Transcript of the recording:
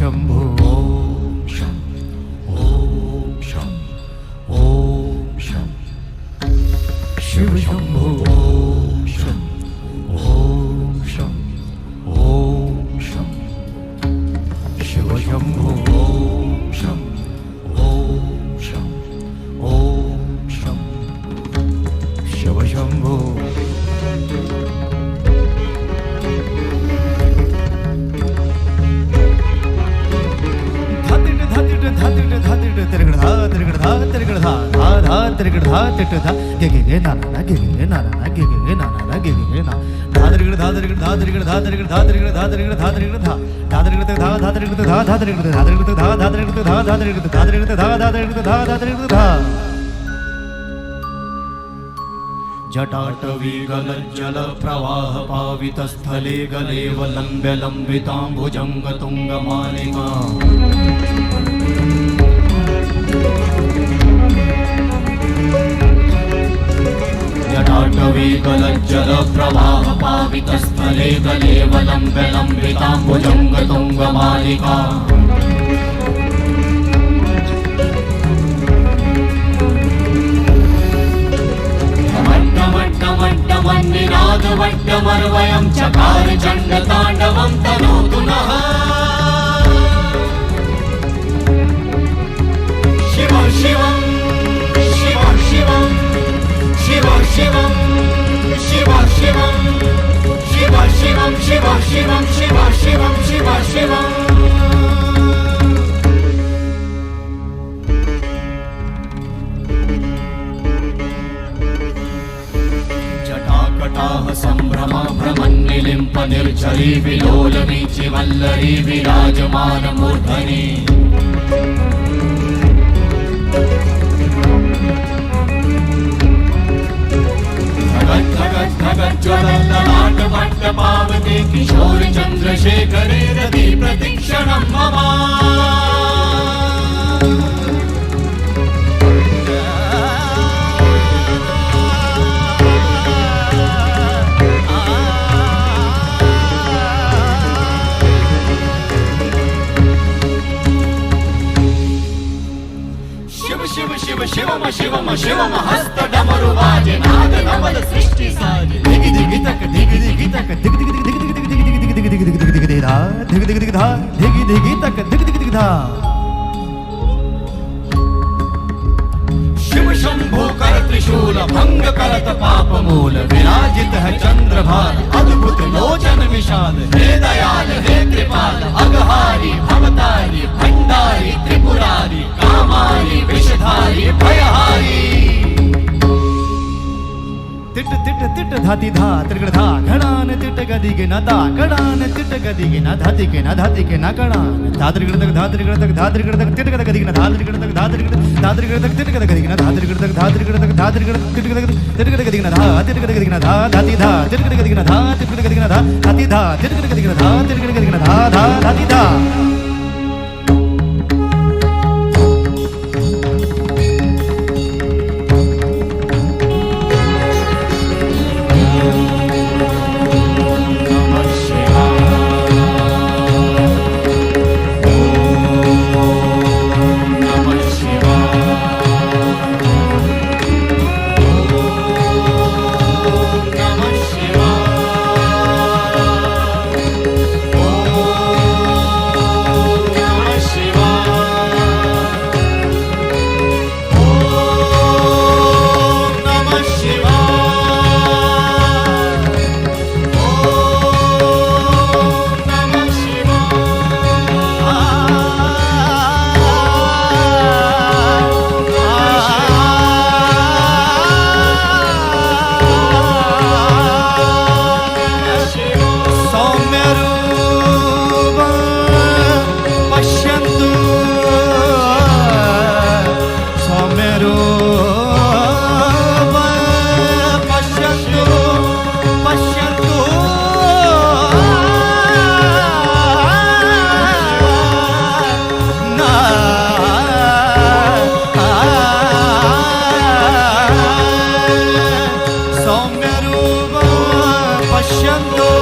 शंभो ओम शं ओम शं ओम शं शिव शंभो ओम शं ओम शं ओम शं शिव शंभो ओम शं ओम शं ओम शं शिव शंभो जटाटवी गलज्जल प्रवाह पावितस्थले गलेवलम्ब्य लम्बिताम्बुजङ्ग तुङ्गमालिका जटाटवी गलज्जल प्रवाह पावितस्थले गलेवलम्ब्य लम्बिताम्बुजङ्ग तुङ्गमालिका वट्टमर्वयं चकार चण्डताण्डवं तनोतु नः शिव शिवं शिव शिवं शिव शिवं शिव शिवं शिव शिवं शिव शिवं शिव शिवं शिव शिवं संभ्रम भ्रमन्निलिम्प निर्झरी विलोल वीचि वल्लरी विराजमान मूर्धनि धगत् धगत् धगत् ज्वलल्ललाट वट्ट पावते किशोर चन्द्रशेखरे रति प्रतिक्षणं मम शिवम शिवम शिवम हस्त डमरु वाजे नाद नवल सृष्टि साजे दिगि दिगि तक दिगि दिगि तक दिगि दिगि दिगि दिगि दिगि दिगि दिगि दिगि दिगि दिगि धा दिगि दिगि दिगि धा दिगि दिगि तक दिगि दिगि दिगि धा शिव शंभो कर त्रिशूल भंग करत पाप मूल विराजित है चंद्रभार अद्भुत लोचन विशाल हे दयाल हे कृपाल अगहारी भवतारी भंडारी त्रिपुरारी कामारी विषधारी भयहारी तिट तिट तिट धाति धा त्रिगण धा घड़ान तिट गदि के न ता घड़ान तिट गदि के न धाति के न धाति के न घड़ान धात्रिगण तक धात्रिगण तक धात्रिगण तक तिट गद गदि के न धात्रिगण तक धात्रिगण तक तिट गद गदि के न धात्रिगण तक धात्रिगण तक धात्रिगण तिट गद गदि के न धा तिट गद गदि के न धा धाति धा तिट गद गदि के न धा तिट गद गदि के न धा धाति धा तिट गद गदि के न धा तिट गद गदि के न धा धा धाति धा Shanto